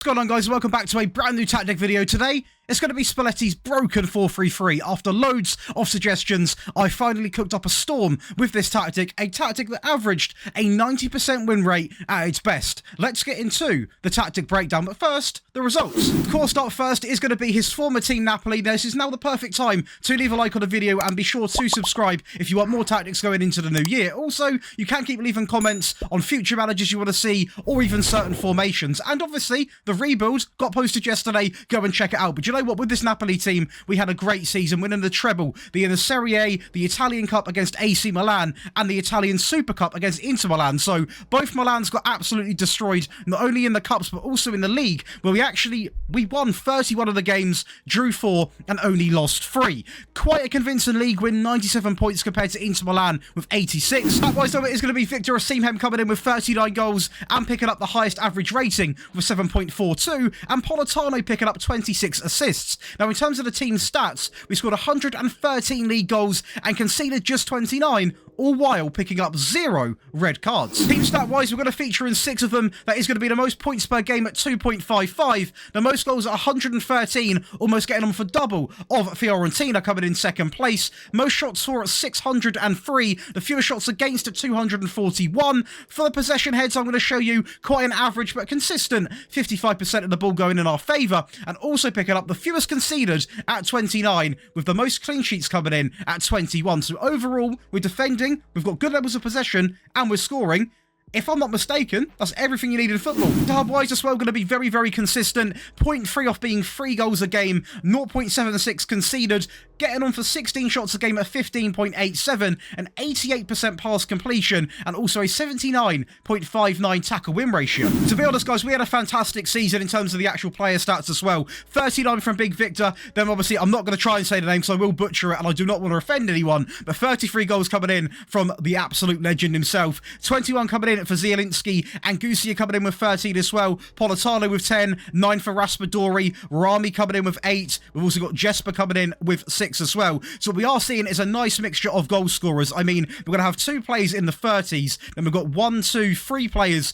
What's going on, guys? Welcome back to a brand new tactic video. Today it's going to be Spalletti's broken 4-3-3. After loads of suggestions, I finally cooked up a storm with this tactic, a tactic that averaged a 90% win rate at its best. Let's get into the tactic breakdown, but first, the results. Of course, up first is going to be his former team, Napoli. This is now the perfect time to leave a like on the video and be sure to subscribe if you want more tactics going into the new year. Also, you can keep leaving comments on future managers you want to see or even certain formations. And obviously, the rebuild got posted yesterday. Go and check it out. But you know what? With this Napoli team, we had a great season, winning the treble, being the Serie A, the Italian Cup against AC Milan, and the Italian Super Cup against Inter Milan. So both Milans got absolutely destroyed, not only in the Cups, but also in the league, where we won 31 of the games, drew 4, and only lost 3. Quite a convincing league win, 97 points compared to Inter Milan with 86. That though, it is going to be Victor Osimhen coming in with 39 goals and picking up the highest average rating with 7.42, and Politano picking up 26 assists. Now, in terms of the team's stats, we scored 113 league goals and conceded just 29, all while picking up 0 red cards. Team stat-wise, we're going to feature in 6 of them. That is going to be the most points per game at 2.55, the most goals at 113, almost getting on for double of Fiorentina, coming in second place. Most shots for at 603, the fewest shots against at 241. For the possession heads, I'm going to show you quite an average but consistent 55% of the ball going in our favour, and also picking up the fewest conceded at 29, with the most clean sheets coming in at 21. So overall, we're defending, we've got good levels of possession, and we're scoring. If I'm not mistaken, that's everything you need in football. Hub-wise as well, going to be very, very consistent. 0.3 off being 3 goals a game, 0.76 conceded, getting on for 16 shots a game at 15.87, an 88% pass completion, and also a 79.59 tackle win ratio. To be honest, guys, we had a fantastic season in terms of the actual player stats as well. 39 from Big Victor, then obviously I'm not going to try and say the name, so I will butcher it, and I do not want to offend anyone, but 33 goals coming in from the absolute legend himself. 21 coming in for Zielinski, and Gucia coming in with 13 as well. Politano with 10, 9 for Raspadori, Rami coming in with 8. We've also got Jesper coming in with 6 as well. So what we are seeing is a nice mixture of goal scorers. I mean, we're going to have 2 players in the 30s, then we've got 1, 2, 3 players,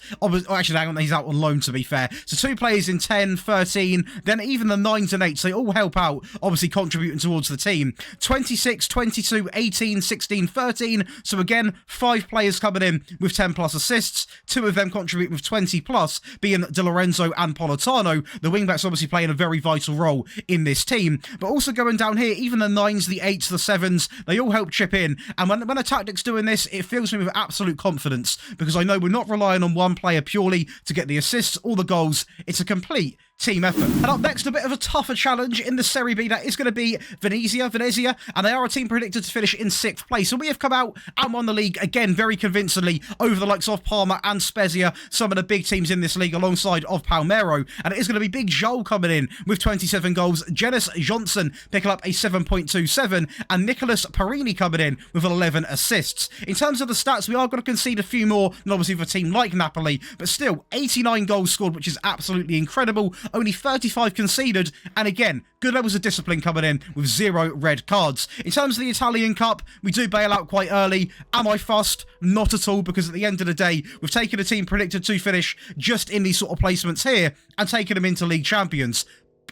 actually hang on, he's out on loan to be fair. So 2 players in 10, 13, then even the 9s and 8s, they all help out, obviously contributing towards the team. 26, 22, 18, 16, 13, so again, 5 players coming in with 10 plus assists. 2 of them contribute with 20 plus, being Di Lorenzo and Politano. The wingbacks obviously playing a very vital role in this team. But also going down here, even the 9s, the 8s, the 7s, they all help chip in. And when a tactic's doing this, it fills me with absolute confidence, because I know we're not relying on one player purely to get the assists or the goals. It's a complete team effort. And up next, a bit of a tougher challenge in the Serie B. That is going to be Venezia, and they are a team predicted to finish in 6th place. So we have come out and won the league again very convincingly over the likes of Parma and Spezia, some of the big teams in this league, alongside of Palmero. And it is going to be Big Joel coming in with 27 goals, Jens Johnson picking up a 7.27, and Nicholas Perini coming in with 11 assists. In terms of the stats, we are going to concede a few more than obviously for a team like Napoli, but still 89 goals scored, which is absolutely incredible. Only 35 conceded, and again, good levels of discipline coming in with 0 red cards. In terms of the Italian Cup, we do bail out quite early. Am I fussed? Not at all, because at the end of the day, we've taken a team predicted to finish just in these sort of placements here and taken them into league champions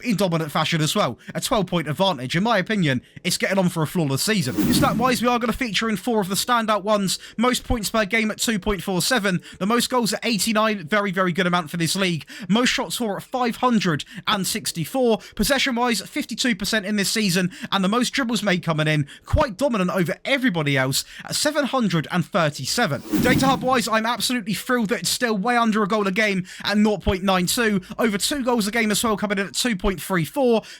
in dominant fashion as well. A 12-point advantage. In my opinion, it's getting on for a flawless season. Stat-wise, we are going to feature in 4 of the standout ones. Most points per game at 2.47. The most goals at 89. Very, very good amount for this league. Most shots for at 564. Possession-wise, 52% in this season. And the most dribbles made coming in, quite dominant over everybody else, at 737. Data hub-wise, I'm absolutely thrilled that it's still way under a goal a game at 0.92. Over 2 goals a game as well, coming in at 2.34.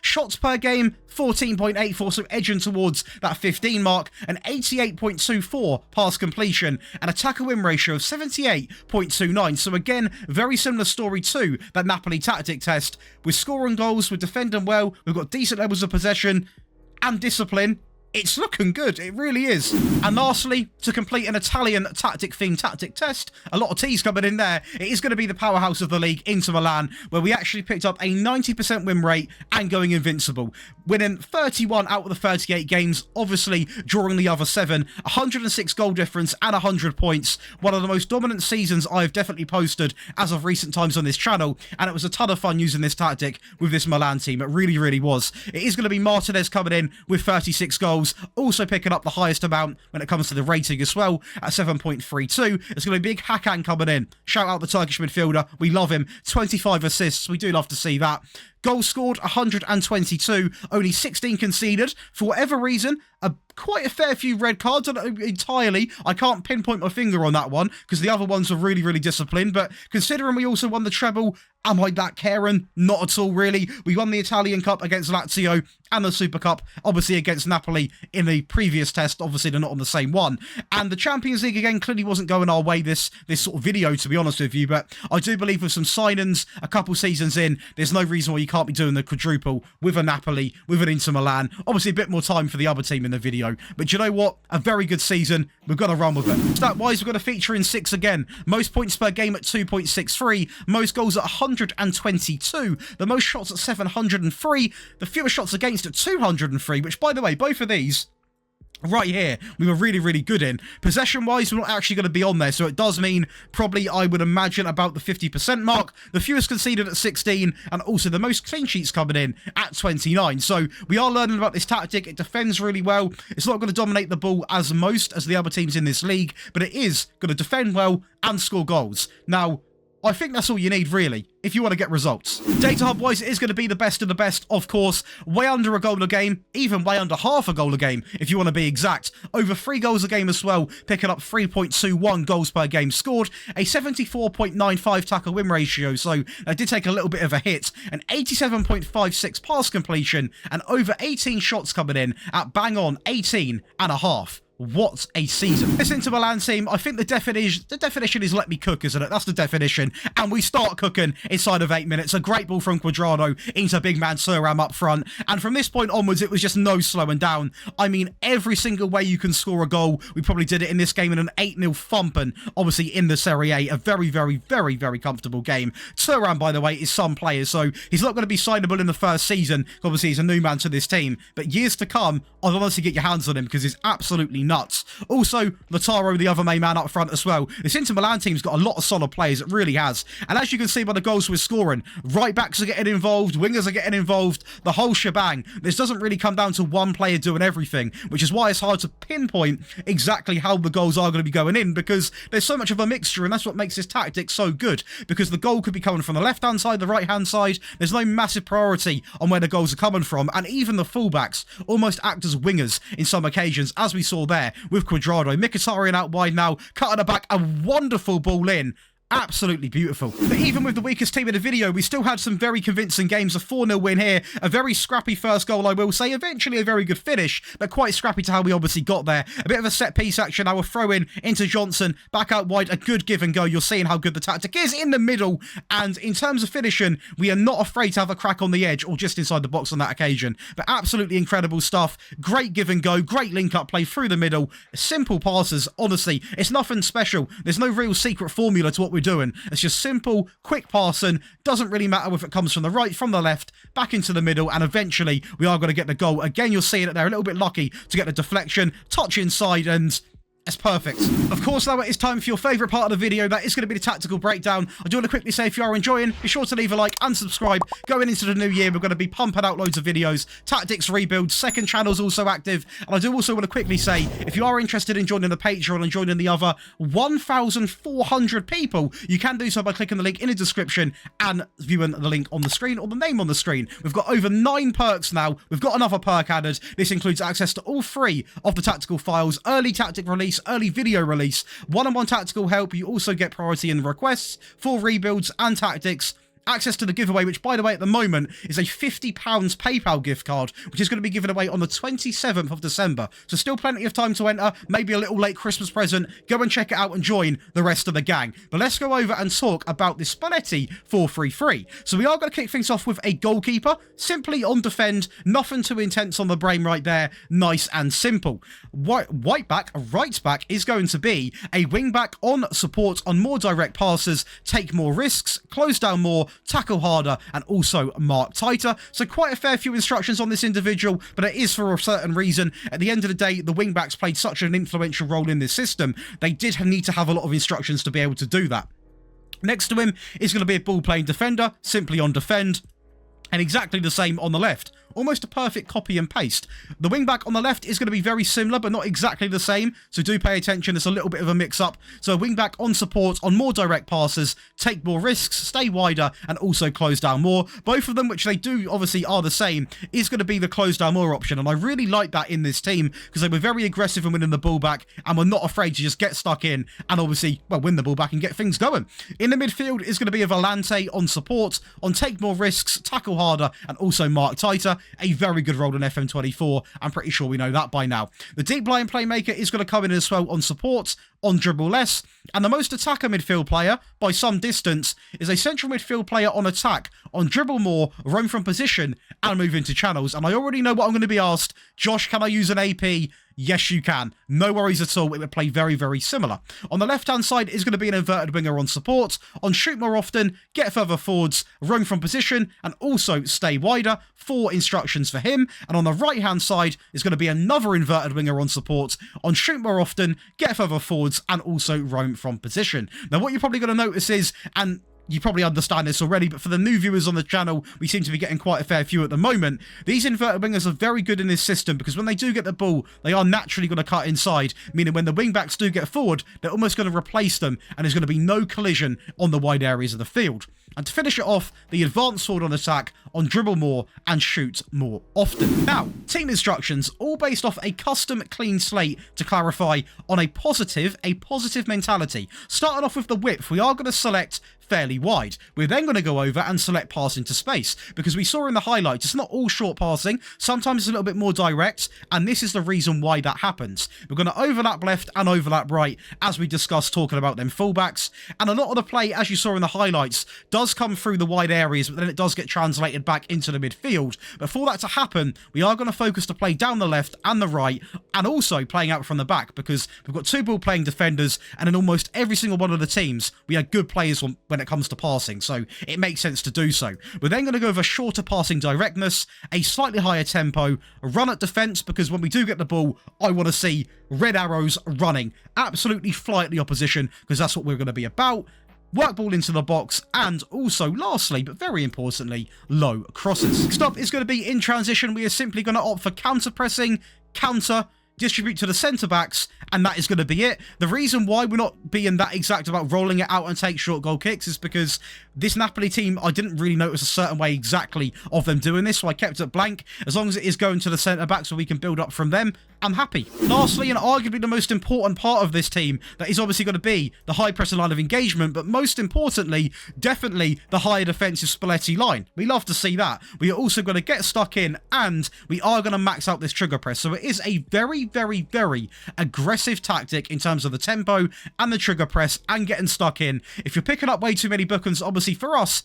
Shots per game, 14.84, so edging towards that 15 mark. An 88.24 pass completion, and a tackle win ratio of 78.29. So again, very similar story to that Napoli tactic test. We're scoring goals, we're defending well, we've got decent levels of possession and discipline. it's looking good. It really is. And lastly, to complete an Italian tactic-themed tactic test, a lot of T's coming in there, it is going to be the powerhouse of the league, Inter Milan, where we actually picked up a 90% win rate and going invincible, winning 31 out of the 38 games, obviously drawing the other 7, 106 goal difference and 100 points. One of the most dominant seasons I've definitely posted as of recent times on this channel, and it was a ton of fun using this tactic with this Milan team. It really, really was. It is going to be Martinez coming in with 36 goals, also picking up the highest amount when it comes to the rating as well at 7.32. It's going to be Big Hakan coming in. Shout out the Turkish midfielder. We love him. 25 assists. We do love to see that. Goals scored, 122, only 16 conceded. For whatever reason, quite a fair few red cards. I don't know entirely. I can't pinpoint my finger on that one because the other ones are really, really disciplined. But considering we also won the treble, am I that caring? Not at all, really. We won the Italian Cup against Lazio and the Super Cup, obviously against Napoli in the previous test. Obviously, they're not on the same one. And the Champions League, again, clearly wasn't going our way this sort of video, to be honest with you. But I do believe with some signings, a couple seasons in, there's no reason why you can't be doing the quadruple with a Napoli, with an Inter Milan. Obviously, a bit more time for the other team in the video. But you know what? A very good season. We've got to run with it. Stat-wise, we're going to feature in 6 again. Most points per game at 2.63. Most goals at 122. The most shots at 703. The fewest shots against at 203, which, by the way, both of these right here, we were really, really good in. Possession-wise, we're not actually going to be on there, so it does mean probably, I would imagine, about the 50% mark. The fewest conceded at 16, and also the most clean sheets coming in at 29. So we are learning about this tactic. It defends really well. It's not going to dominate the ball as the other teams in this league, but it is going to defend well and score goals. Now, I think that's all you need, really, if you want to get results. Data Hub-wise, it is going to be the best of the best, of course. Way under a goal a game, even way under half a goal a game, if you want to be exact. Over 3 goals a game as well, picking up 3.21 goals per game scored. A 74.95 tackle win ratio, so that did take a little bit of a hit. An 87.56 pass completion, and over 18 shots coming in at bang on 18 and a half. What a season. This Inter Milan team, I think the definition is let me cook, isn't it? That's the definition. And we start cooking inside of 8 minutes. A great ball from Cuadrado into big man Thuram up front. And from this point onwards, it was just no slowing down. I mean, every single way you can score a goal, we probably did it in this game in an 8-0 thumping, obviously in the Serie A. A very, very, very, very comfortable game. Thuram, by the way, is some player, so he's not going to be signable in the first season. Obviously, he's a new man to this team. But years to come, I'd honestly get your hands on him because he's absolutely nuts. Also, Lautaro, the other main man up front as well. This Inter Milan team's got a lot of solid players, it really has. And as you can see by the goals we're scoring, right backs are getting involved, wingers are getting involved, the whole shebang. This doesn't really come down to one player doing everything, which is why it's hard to pinpoint exactly how the goals are going to be going in, because there's so much of a mixture, and that's what makes this tactic so good, because the goal could be coming from the left-hand side, the right-hand side. There's no massive priority on where the goals are coming from, and even the fullbacks almost act as wingers in some occasions, as we saw there with Cuadrado. Mkhitaryan out wide now, cutting it back, a wonderful ball in. Absolutely beautiful. But even with the weakest team in the video, we still had some very convincing games. A 4-0 win here, a very scrappy first goal, I will say. Eventually a very good finish, but quite scrappy to how we obviously got there. A bit of a set-piece action, our throw-in into Johnson, back out wide, a good give and go. You're seeing how good the tactic is in the middle, and in terms of finishing, we are not afraid to have a crack on the edge, or just inside the box on that occasion. But absolutely incredible stuff. Great give and go, great link-up play through the middle, simple passes, honestly. It's nothing special. There's no real secret formula to what we're doing. It's just simple, quick passing. Doesn't really matter if it comes from the right, from the left, back into the middle, and eventually we are going to get the goal. Again, you're seeing it there, a little bit lucky to get the deflection, touch inside, and it's perfect. Of course, now it is time for your favourite part of the video. That is going to be the tactical breakdown. I do want to quickly say, if you are enjoying, be sure to leave a like and subscribe. Going into the new year, we're going to be pumping out loads of videos. Tactics rebuild, second channel's also active. And I do also want to quickly say, if you are interested in joining the Patreon and joining the other 1,400 people, you can do so by clicking the link in the description and viewing the link on the screen, or the name on the screen. We've got over 9 perks now. We've got another perk added. This includes access to all 3 of the tactical files, early tactic release, early video release, one-on-one tactical help. You also get priority in requests for rebuilds and tactics, access to the giveaway, which, by the way, at the moment is a £50 PayPal gift card, which is going to be given away on the 27th of December. So still plenty of time to enter, maybe a little late Christmas present. Go and check it out and join the rest of the gang. But let's go over and talk about this Spalletti 4-3-3. So we are going to kick things off with a goalkeeper, simply on defend, nothing too intense on the brain right there, nice and simple. Right back is going to be a wing back on support on more direct passes, take more risks, close down more, tackle harder, and also mark tighter. So quite a fair few instructions on this individual, but it is for a certain reason. At the end of the day, the wing backs played such an influential role in this system, they did need to have a lot of instructions to be able to do that. Next to him is going to be a ball-playing defender, simply on defend, and exactly the same on the left. Almost a perfect copy and paste. The wing-back on the left is going to be very similar, but not exactly the same, so do pay attention, it's a little bit of a mix-up. So a wing-back on support, on more direct passes, take more risks, stay wider, and also close down more. Both of them, which they do obviously are the same, is going to be the close down more option, and I really like that in this team, because they were very aggressive in winning the ball back, and were not afraid to just get stuck in, and obviously, well, win the ball back and get things going. In the midfield is going to be a Volante on support, on take more risks, tackle harder, and also mark tighter. A very good role in FM24. I'm pretty sure we know that by now. The deep line playmaker is going to come in as well on support, on dribble less, and the most attacker midfield player, by some distance, is a central midfield player on attack, on dribble more, roam from position, and move into channels. And I already know what I'm going to be asked. Josh, can I use an AP? Yes, you can. No worries at all. It would play very, very similar. On the left-hand side is going to be an inverted winger on support, on shoot more often, get further forwards, roam from position, and also stay wider. 4 instructions for him. And on the right-hand side is going to be another inverted winger on support, on shoot more often, get further forwards, and also roam from position. Now, what you're probably going to notice is, and you probably understand this already, but for the new viewers on the channel, we seem to be getting quite a fair few at the moment. These inverted wingers are very good in this system, because when they do get the ball, they are naturally going to cut inside, meaning when the wing-backs do get forward, they're almost going to replace them, and there's going to be no collision on the wide areas of the field. And to finish it off, the advanced forward on attack, on dribble more, and shoot more often. Now, team instructions, all based off a custom clean slate, to clarify, on a positive mentality. Starting off with the width, we are going to select fairly wide. We're then going to go over and select pass into space, because we saw in the highlights, it's not all short passing, sometimes it's a little bit more direct, and this is the reason why that happens. We're going to overlap left and overlap right, as we discussed talking about them fullbacks, and a lot of the play, as you saw in the highlights, does come through the wide areas, but then it does get translated back into the midfield. But for that to happen, we are going to focus to play down the left and the right, and also playing out from the back, because we've got 2 ball-playing defenders, and in almost every single one of the teams, we have good players when it comes to passing, so it makes sense to do so. We're then going to go over shorter passing directness, a slightly higher tempo, run at defence, because when we do get the ball, I want to see red arrows running, absolutely fly at the opposition, because that's what we're going to be about. Work ball into the box, and also, lastly, but very importantly, low crosses. Next up is going to be in transition. We are simply going to opt for counter pressing, counter, distribute to the centre-backs, and that is going to be it. The reason why we're not being that exact about rolling it out and take short goal kicks is because this Napoli team, I didn't really notice a certain way exactly of them doing this, so I kept it blank. As long as it is going to the centre-back so we can build up from them, I'm happy. Lastly, and arguably the most important part of this team, that is obviously going to be the high pressing line of engagement, but most importantly, definitely the higher defensive Spalletti line. We love to see that. We are also going to get stuck in, and we are going to max out this trigger press. So it is a very, very, very aggressive tactic in terms of the tempo and the trigger press and getting stuck in. If you're picking up way too many bookings, obviously for us,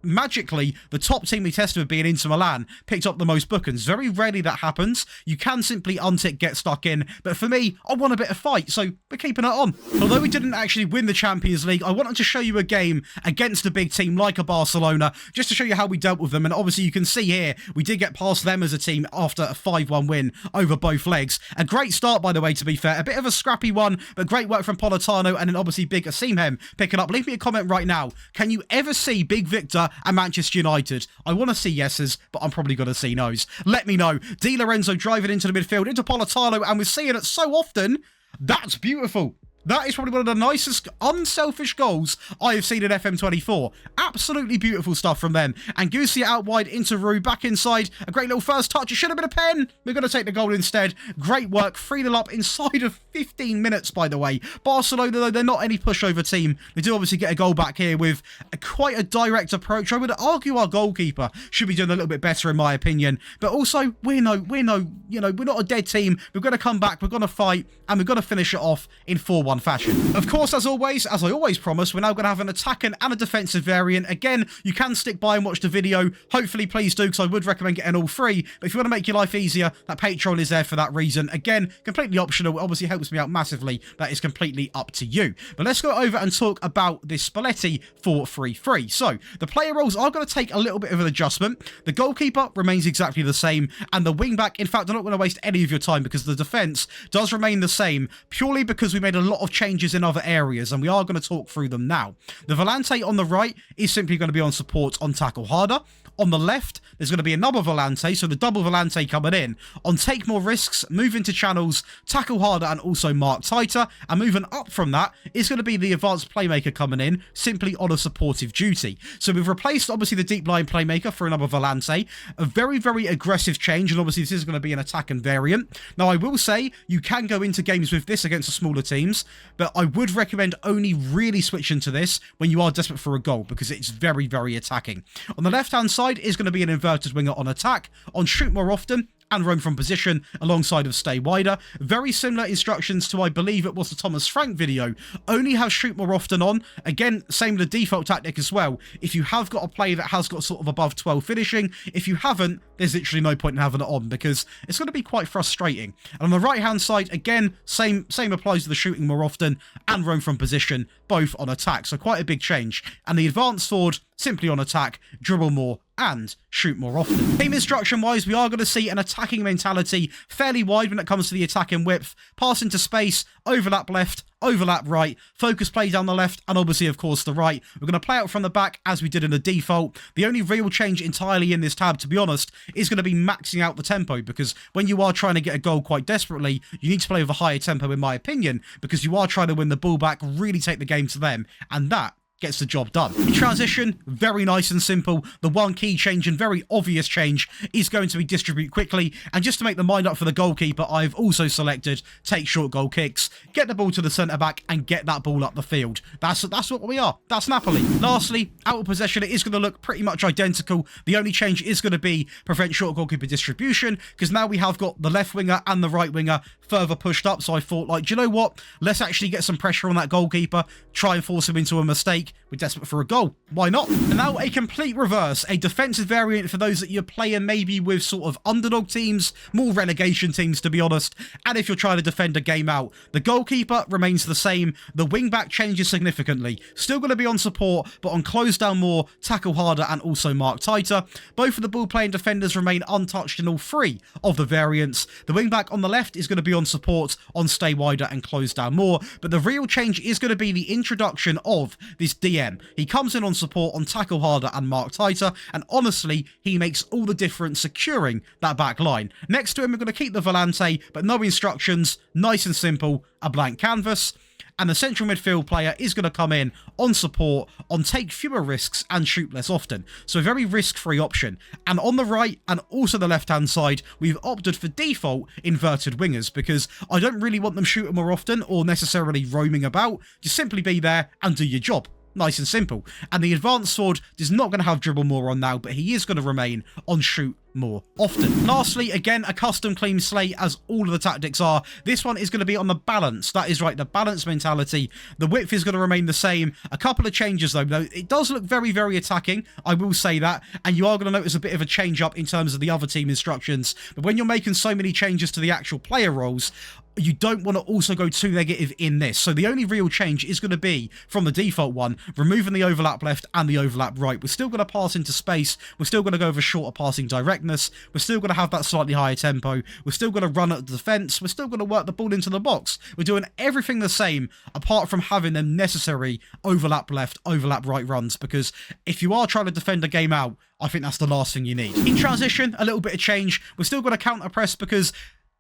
magically, the top team we tested with being Inter Milan picked up the most bookings. Very rarely that happens. You can simply untick get stuck in, but for me, I want a bit of fight, so we're keeping it on. Although we didn't actually win the Champions League, I wanted to show you a game against a big team like a Barcelona, just to show you how we dealt with them, and obviously you can see here, we did get past them as a team after a 5-1 win over both legs. A great start, by the way, to be fair. A bit of a scrappy one, but great work from Politano, and then obviously Big Asimhem picking up. Leave me a comment right now. Can you ever see Big Victor and Manchester United? I want to see yeses, but I'm probably going to see nos. Let me know. Di Lorenzo driving into the midfield, into Politano, and we're seeing it so often. That's beautiful. That is probably one of the nicest, unselfish goals I have seen in FM24. Absolutely beautiful stuff from them. And Gucci out wide into Rue, back inside. A great little first touch. It should have been a pen. We're going to take the goal instead. Great work. 3-0 up inside of 15 minutes, by the way. Barcelona, though, they're not any pushover team. They do obviously get a goal back here with quite a direct approach. I would argue our goalkeeper should be doing a little bit better, in my opinion. But also, we're not a dead team. We're going to come back. We're going to fight. And we're going to finish it off in 4-1 fashion. Of course, as always, as I always promise, we're now going to have an attacking and a defensive variant. Again, you can stick by and watch the video. Hopefully, please do, because I would recommend getting all three. But if you want to make your life easier, that Patreon is there for that reason. Again, completely optional. It obviously helps me out massively. That is completely up to you. But let's go over and talk about this Spalletti 4-3-3. So, the player roles are going to take a little bit of an adjustment. The goalkeeper remains exactly the same. And the wing-back, in fact, I'm not going to waste any of your time because the defence does remain the same, purely because we made a lot of changes in other areas, and we are going to talk through them now. The Volante on the right is simply going to be on support on tackle harder. On the left, there's going to be another Volante, so the double Volante coming in on take more risks, move into channels, tackle harder, and also mark tighter. And moving up from that is going to be the advanced playmaker coming in, simply on a supportive duty. So we've replaced, obviously, the deep line playmaker for another Volante. A very, very aggressive change, and obviously this is going to be an attacking variant. Now, I will say, you can go into games with this against the smaller teams, but I would recommend only really switching to this when you are desperate for a goal, because it's very, very attacking. On the left-hand side is going to be an inverted winger on attack, on shoot more often, and roam from position alongside of stay wider. Very similar instructions to, I believe it was the Thomas Frank video. Only have shoot more often on. Again, same with the default tactic as well. If you have got a player that has got sort of above 12 finishing, if you haven't, there's literally no point in having it on because it's going to be quite frustrating. And on the right hand side, again, same applies to the shooting more often and roam from position, both on attack. So quite a big change. And the advanced forward, simply on attack, dribble more, and shoot more often. Team instruction wise, we are going to see an attacking mentality fairly wide when it comes to the attacking width. Pass into space, overlap left, overlap right, focus play down the left, and obviously, of course, the right. We're going to play out from the back as we did in the default. The only real change entirely in this tab, to be honest, is going to be maxing out the tempo, because when you are trying to get a goal quite desperately, you need to play with a higher tempo, in my opinion, because you are trying to win the ball back, really take the game to them, and that gets the job done. In transition, very nice and simple. The one key change and very obvious change is going to be distribute quickly. And just to make the mind up for the goalkeeper, I've also selected take short goal kicks, get the ball to the centre-back and get that ball up the field. That's what we are. That's Napoli. Lastly, out of possession, it is going to look pretty much identical. The only change is going to be prevent short goalkeeper distribution, because now we have got the left winger and the right winger further pushed up. So I thought, like, do you know what? Let's actually get some pressure on that goalkeeper, try and force him into a mistake. We're desperate for a goal. Why not? And now a complete reverse, a defensive variant for those that you're playing maybe with sort of underdog teams, more relegation teams to be honest, and if you're trying to defend a game out. The goalkeeper remains the same, the wing back changes significantly. Still going to be on support, but on close down more, tackle harder and also mark tighter. Both of the ball playing defenders remain untouched in all three of the variants. The wing back on the left is going to be on support, on stay wider and close down more, but the real change is going to be the introduction of this DM. He comes in on support, on tackle harder and mark tighter, and honestly, he makes all the difference securing that back line. Next to him, we're going to keep the Volante, but no instructions, nice and simple, a blank canvas. And the central midfield player is going to come in on support, on take fewer risks and shoot less often. So a very risk-free option. And on the right and also the left-hand side, we've opted for default inverted wingers because I don't really want them shooting more often or necessarily roaming about. Just simply be there and do your job. Nice and simple. And the advanced sword is not going to have dribble more on now, but he is going to remain on shoot more often. Lastly, again, a custom clean slate as all of the tactics are. This one is going to be on the balance. That is right, the balance mentality. The width is going to remain the same. A couple of changes though. It does look very, very attacking. I will say that. And you are going to notice a bit of a change up in terms of the other team instructions. But when you're making so many changes to the actual player roles, you don't want to also go too negative in this. So the only real change is going to be from the default one, removing the overlap left and the overlap right. We're still going to pass into space. We're still going to go over shorter passing directness. We're still going to have that slightly higher tempo. We're still going to run at the defense. We're still going to work the ball into the box. We're doing everything the same apart from having them necessary overlap left, overlap right runs, because if you are trying to defend a game out, I think that's the last thing you need. In transition, a little bit of change. We're still going to counter press because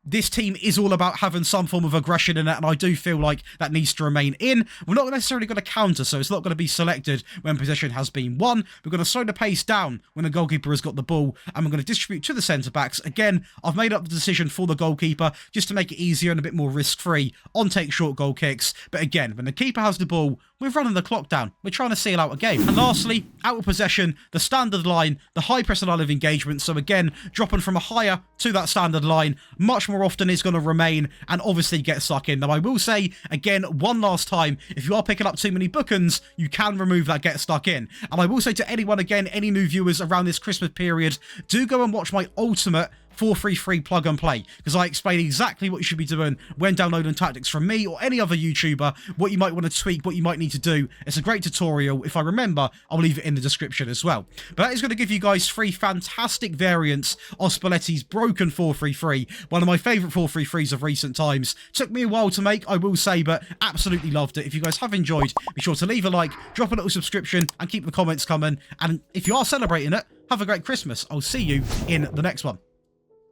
this team is all about having some form of aggression in it, and I do feel like that needs to remain in. We're not necessarily going to counter, so it's not going to be selected when possession has been won. We're going to slow the pace down when the goalkeeper has got the ball, and we're going to distribute to the centre-backs. Again, I've made up the decision for the goalkeeper just to make it easier and a bit more risk-free on take short goal kicks. But again, when the keeper has the ball, we're running the clock down. We're trying to seal out a game. And lastly, out of possession, the standard line, the high press line of engagement. So again, dropping from a higher to that standard line much more often is going to remain and obviously get stuck in. Now, I will say, again, one last time, if you are picking up too many bookends, you can remove that get stuck in. And I will say to anyone, again, any new viewers around this Christmas period, do go and watch my ultimate 4-3-3 plug and play, because I explain exactly what you should be doing when downloading tactics from me or any other YouTuber, what you might want to tweak, what you might need to do. It's a great tutorial. If I remember, I'll leave it in the description as well. But that is going to give you guys 3 fantastic variants of Spalletti's broken 4-3-3, one of my favourite 4-3-3s of recent times. Took me a while to make, I will say, but absolutely loved it. If you guys have enjoyed, be sure to leave a like, drop a little subscription, and keep the comments coming. And if you are celebrating it, have a great Christmas. I'll see you in the next one.